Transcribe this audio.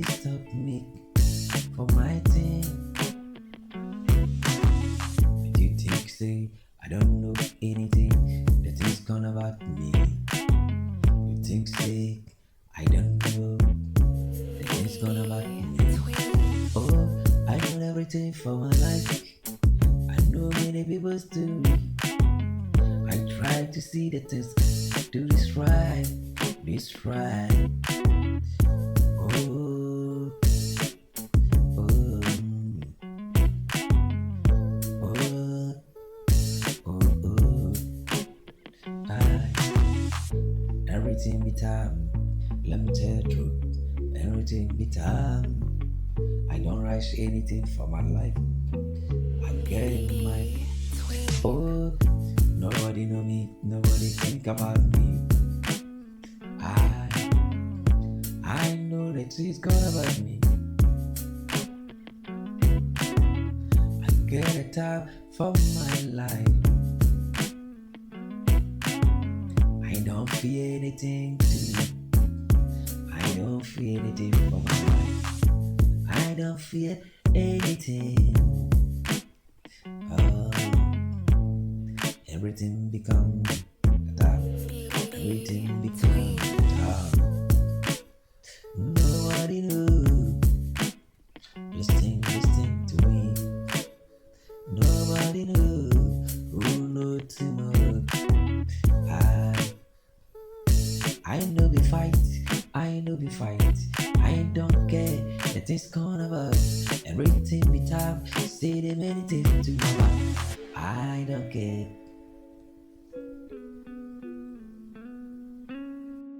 nobody stop me for my thing. But you think say I don't know anything that is gone about me. You think say I don't know the things gone about me. Oh, I know everything for my life. I know many people's do. I try to see the things, do this right, this right. Oh, oh, oh, oh, oh. Everything be time. Let me tell the truth. Everything be time. I don't rush anything for my life. I'm getting my. Oh, nobody know me. Nobody think about me. I know that it's gone about me. I get a time for my life. I don't fear anything to me. I don't fear anything for my life. I don't fear anything. Oh, everything become dark. Everything become dark. Nobody knows. Listen to me. Nobody knows who knows tomorrow. I know be fight. I know be fight. I don't care. That is gone about. Everything be time. Say the many things to my life. I don't care.